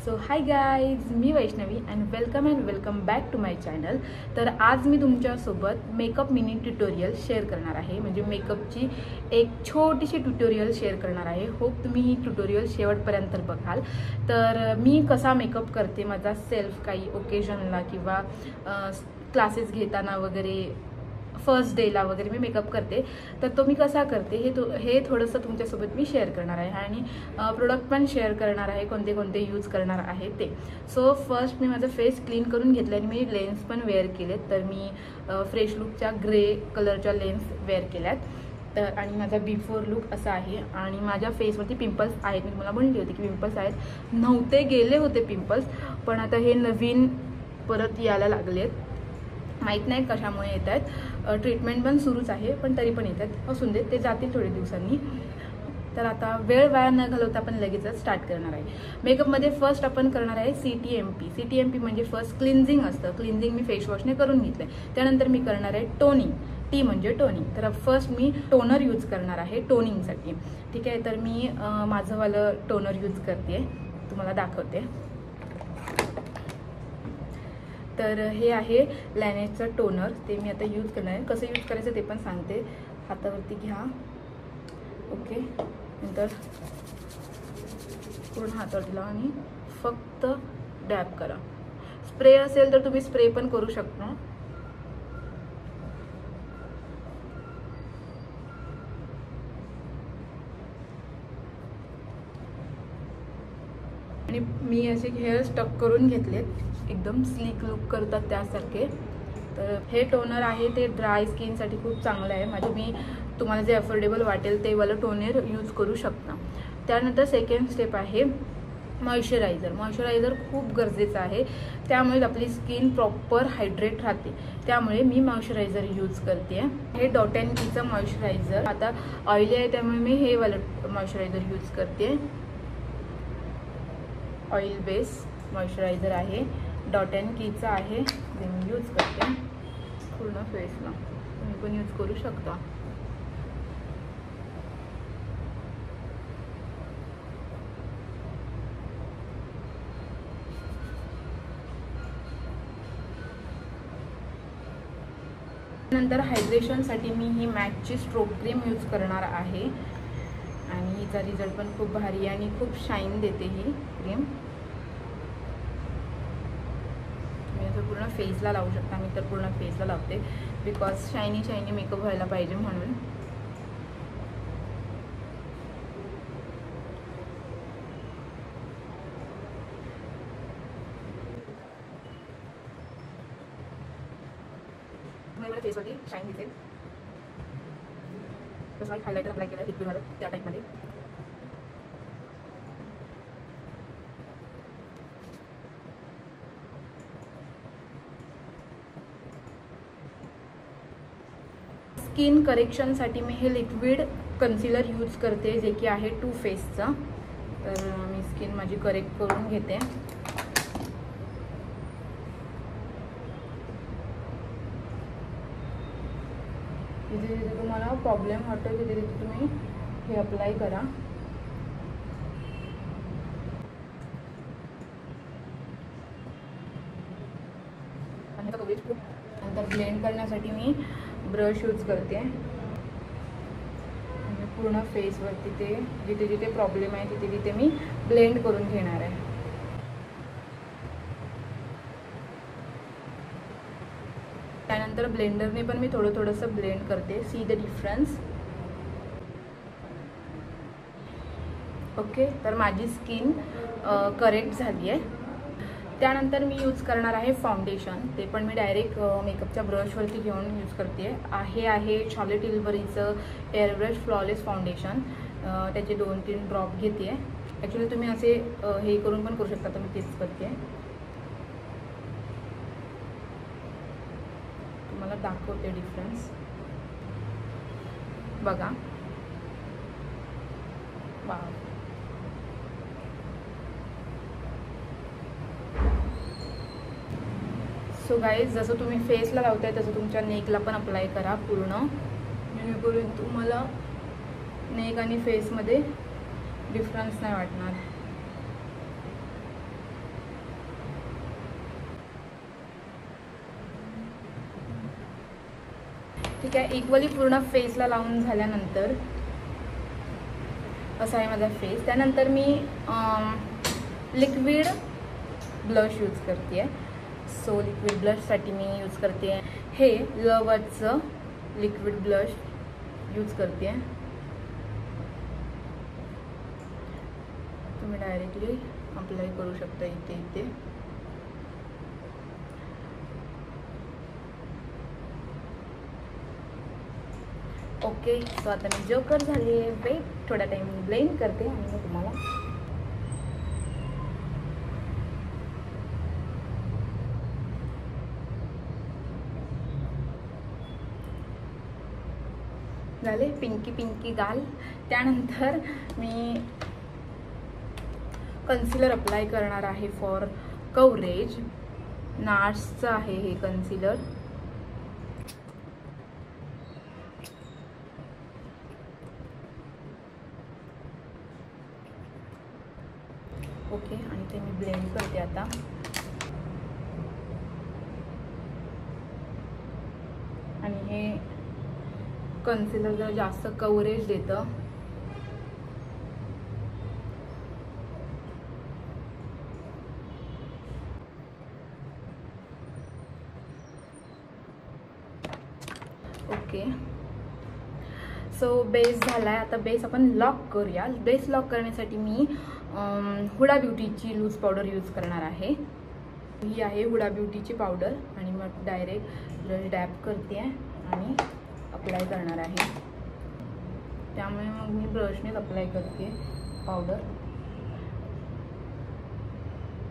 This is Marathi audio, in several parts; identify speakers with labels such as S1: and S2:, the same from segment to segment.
S1: सो हाय गाईज, मी Vaishnavi and welcome back to my channel. तर आज मी तुमच्यासोबत मेकअप मिनी ट्युटोरियल शेअर करणार आहे. म्हणजे मेकअपची एक छोटीशी ट्युटोरियल शेअर करणार आहे. होप तुम्ही ही ट्युटोरियल शेवटपर्यंत बघाल. तर मी कसा मेकअप करते माझा सेल्फ, काही ओकेजनला किंवा क्लासेस घेताना वगैरे, फर्स्ट डेला वगैरे मी मेकअप करते. तर तो मी कसा करते हे थोडंसं तुमच्यासोबत मी शेअर करणार आहे आणि प्रोडक्ट पण शेअर करणार आहे, कोणते कोणते यूज करणार आहे ते. सो फर्स्ट मी माझं फेस क्लीन करून घेतलं आणि मी लेन्स पण वेअर केलेत. तर मी फ्रेश लुकच्या ग्रे कलरच्या लेन्स वेअर केल्यात. तर आणि माझा बिफोर लुक असा आहे. आणि माझ्या फेसवरती पिंपल्स आहेत. मी तुम्हाला बोलली होती की पिंपल्स आहेत, नव्हते, गेले होते पिंपल्स, पण आता हे नवीन परत यायला लागलेत. माहीत नाही कशामुळे येत आहेत. ट्रीटमेंट पण सुरूच आहे, पण तरी पण येत आहेत. असून देत, ते जातील थोड्या दिवसांनी. तर आता वेळ वाया न घालवता आपण लगेचच स्टार्ट करणार आहे. मेकअपमध्ये फर्स्ट आपण करणार आहे CTMP. CTMP म्हणजे फर्स्ट क्लिन्झिंग असतं. क्लिन्झिंग मी फेसवॉशने करून घेतलं आहे. त्यानंतर मी करणार आहे टोनिंग. टी म्हणजे टोनिंग. तर फर्स्ट मी टोनर यूज करणार आहे टोनिंगसाठी. ठीक आहे, तर मी माझंवालं टोनर यूज करते, तुम्हाला दाखवते. तर हे आहे लॅनेजचं टोनर, ते मी आता यूज करणार आहे. कसं यूज करायचं ते पण सांगते. हातावरती घ्या, ओके. नंतर पूर्ण हातावरती लावा आणि फक्त डॅब करा. स्प्रे असेल तर तुम्ही स्प्रे पण करू शकता. आणि मी असे हेअर्स टक करून घेतलेत, एकदम स्लीक लुक करतात त्यासारखे. तर हे टोनर आहे ते ड्राय स्किनसाठी खूप चांगलं आहे. म्हणजे मी तुम्हाला जे अफोर्डेबल वाटेल ते वालं टोनर यूज करू शकता. त्यानंतर सेकंड स्टेप आहे मॉइश्चरायझर. मॉइश्चरायझर खूप गरजेचं आहे, त्यामुळे आपली स्किन प्रॉपर हायड्रेट राहते. त्यामुळे मी मॉइश्चरायझर यूज करते. हे डॉट अँड कीचं मॉइश्चरायझर. आता ऑइली आहे त्यामुळे मी हे वालं मॉइश्चरायझर यूज करते. ऑइल बेस मॉइश्चरायझर आहे, डॉट अँड कीचं आहे, जे मी यूज करते पूर्ण फेसला. तुम्ही पण यूज करू शकता. नंतर हायड्रेशनसाठी मी ही मॅकची स्ट्रोक क्रीम यूज करणार आहे. आणि हिचा रिझल्ट पण खूप भारी आहे आणि खूप शाईन देते ही क्रीम. पूर्ण फेसला लावू शकता. मी तर पूर्ण फेसला लावते, बिकॉज शायनी मेकअप व्हायला पाहिजे म्हणून. फेसवरती शाईन दिसेल. तसं हायलायटर अप्लाय केलं लिक्विडमध्ये, त्या टाईपमध्ये. स्किन करेक्शनसाठी मी हे लिक्विड कन्सिलर यूज करते, जे की आहे टू फेसचं. तर मी स्किन माझी करेक्ट करून घेते. जिथे जिथे तुम्हाला प्रॉब्लेम होतो तिथे तिथे तुम्ही हे अप्लाय करा. आणि कवरेज खूप. नंतर ब्लेंड करण्यासाठी मी ब्रश यूज करते. म्हणजे पूर्ण फेसवरती ते जिथे जिथे प्रॉब्लेम आहे तिथे तिथे मी ब्लेंड करून घेणार आहे. त्यानंतर ब्लेंडरने पण मी थोडंसं ब्लेंड करते. See the difference. ओके, तर माझी स्किन करेक्ट झाली आहे. त्यानंतर मी यूज करणार आहे फाउंडेशन. ते पण मी डायरेक्ट मेकअपच्या ब्रशवरती घेऊन यूज करते. हे आहे चार्लोट टिल्बरीचं एअरब्रश फ्लॉलेस फाउंडेशन. त्याचे 2-3 ड्रॉप घेते. ॲक्च्युली तुम्ही असे हे करून पण करू शकता, तर मी तेच करते. तुम्हाला दाखवते डिफरन्स, बघा. वाव. सो गाईज, जसं तुम्ही फेसला लावताय तसं तुमच्या नेकला पण अप्लाय करा पूर्ण, जेणेकरून तुम्हाला नेक आणि फेसमध्ये डिफरन्स नाही वाटणार. ठीक आहे, इक्वली पूर्ण फेसला लावून झाल्यानंतर असा आहे माझा फेस. त्यानंतर मी लिक्विड ब्लश यूज करते आहे. सो लिक्विड ब्लशसाठी मी यूज करते आहे हे लवचं लिक्विड ब्लश यूज करते आहे. तुम्ही डायरेक्टली अप्लाय करू शकता इथे. ओके, सो आता मी जोकर झाली आहे. वेट, थोडा टाइम ब्लेंड करते आणि मग तुम्हाला झाले पिंकी गाल. त्यानंतर मी कन्सिलर अप्लाय करणार आहे फॉर कव्हरेज. नार्सचं आहे हे कन्सिलर. ओके, आणि ते मी ब्लेंड करते आता. आणि हे कन्सिलर जरा जास्त कव्हरेज देतं. ओके, सो बेस झालाय. आता बेस आपण लॉक करूया. बेस लॉक करण्यासाठी मी हुडा ब्युटीची लूज पावडर यूज करणार आहे. ही आहे हुडा ब्युटीची पावडर. आणि मग डायरेक्ट ब्रश डॅप करते आणि अप्लाय करणार आहे. त्यामुळे मग मी ब्रशनेच अप्लाय करते पावडर.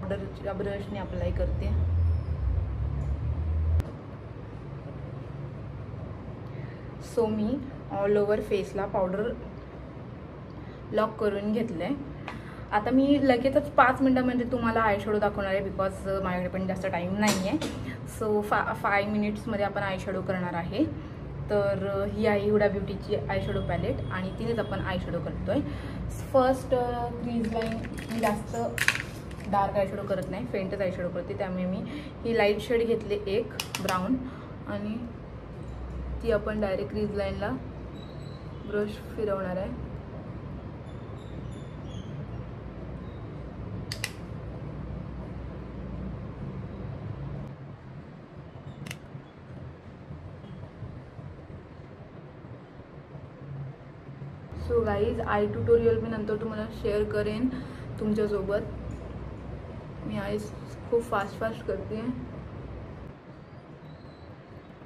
S1: पावडरच्या ब्रशने अप्लाय करते. सो मी ऑल ओव्हर फेसला पावडर लॉक करून घेतलंय. आता मी लगेचच 5 मिनिटांमध्ये तुम्हाला आय शॅडो दाखवणार आहे, बिकॉज माझ्याकडे पण जास्त टाईम नाही आहे. सो 5 मिनिट्समध्ये आपण आय शॅडो करणार आहे. तर ही आहे हुडा ब्युटीची आय शॅडो पॅलेट आणि तिनेच आपण आय शॅडो करतोय. फर्स्ट क्रीज लाईन मी जास्त डार्क आय शॅडो करत नाही, फेंटच आय शॅडो करते. त्यामुळे मी ही लाईट शेड घेतले एक ब्राऊन आणि ती आपण डायरेक्ट क्रीज लाईनला ब्रश फिरवणार आहे. सो गाईज, आय ट्युटोरियल मी नंतर तुम्हाला शेअर करेन तुमच्यासोबत. मी आईज खूप फास्ट करते.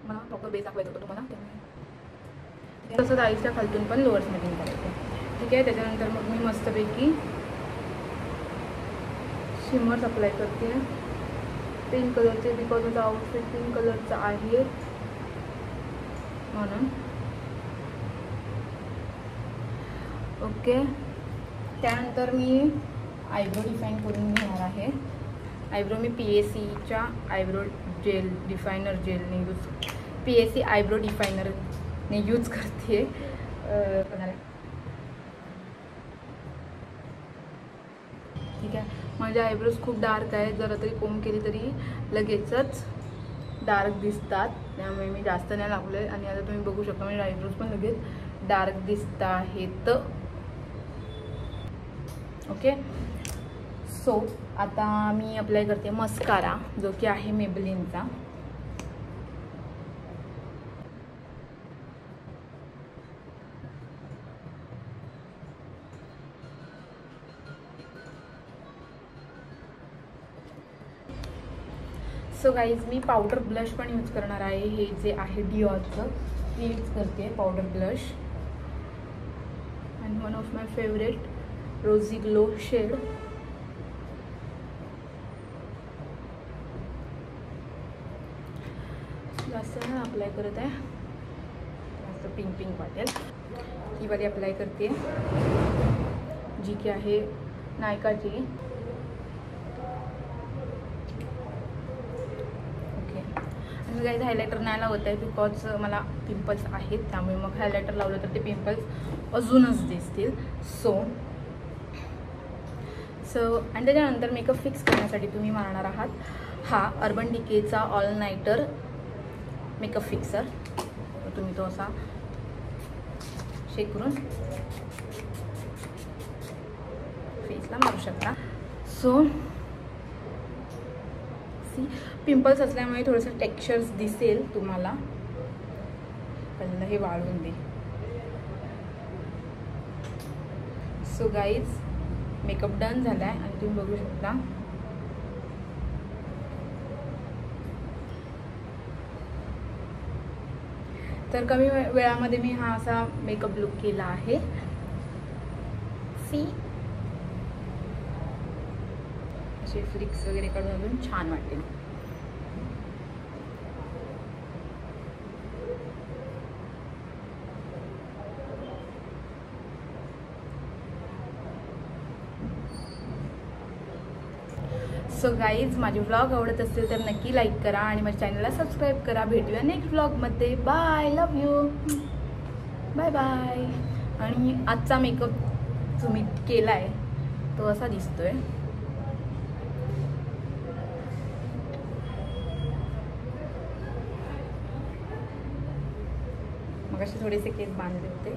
S1: मला प्रॉपर बेस दाखवायचा होता तुम्हाला, त्यामुळे तसंच आईच्या खालतून पण लोअर स्मेटिंग करायचं. ठीक आहे, त्याच्यानंतर मग मी मस्तपैकी शिमर्स अप्लाय करते पिंक कलरचे, बिकॉज माझा आउटफिट पिंक कलरचा आहे म्हणून. ओके, त्यानंतर मी आयब्रो डिफाईन करून घेणार आहे. आयब्रो मी PACच्या आयब्रो जेल डिफायनर जेलने PAC आयब्रो डिफायनरने यूज करते. ठीक आहे, माझे आयब्रोज खूप डार्क आहेत. जरा तरी कोम केली तरी लगेचच डार्क दिसतात, त्यामुळे मी जास्त नाही लावले. आणि आता तुम्ही बघू शकता माझे आयब्रोज पण लगेच डार्क दिसत आहेत. ओके, सो आता मी अप्लाय करते मस्कारा, जो की आहे मेबलिनचा. सो गाईज, मी पावडर ब्लश पण यूज करणार आहे. हे जे आहे डिऑरचं ते यूज करते powder blush. And one of my favourite rosy glow shade. जास्त ना अप्लाय करत आहे, जास्त पिंक वाटेल. ही वाली अप्लाय करते जी की आहे नायकाची. ओके, आणि काही हायलायटर नाही लावत आहे बिकॉज मला पिंपल्स आहेत, त्यामुळे मग हायलायटर लावलं तर ते पिंपल्स अजूनच दिसतील. सो आणि त्याच्यानंतर मेकअप फिक्स करण्यासाठी तुम्ही मारणार आहात हा अर्बन डिकेचा ऑल नाईटर मेकअप फिक्सर. तुम्ही तो असा शेक करून फेसला मारू शकता. सो पिंपल्स असल्यामुळे थोडंसं टेक्स्चर्स दिसेल तुम्हाला. पहिल्यांदा हे वाळून दे. सो गाईज मेकअप डन झाला आहे आणि तुम्ही बघू शकता तर कमी वेळामध्ये मी हा असा मेकअप लुक केला आहे. सी असे फ्लिक्स वगैरे काढून अजून छान वाटेल. सो गाईज माझे व्लॉग आवडत असेल तर नक्की लाईक करा आणि माझ्या चॅनलला सबस्क्राईब करा. भेटूया नेक्स्ट व्लॉगमध्ये. Bye. Love you. Bye bye. आणि आजचा मेकअप जो मी केला आहे तो असा दिसतोय. मग असे थोडेसे केस बांधले होते.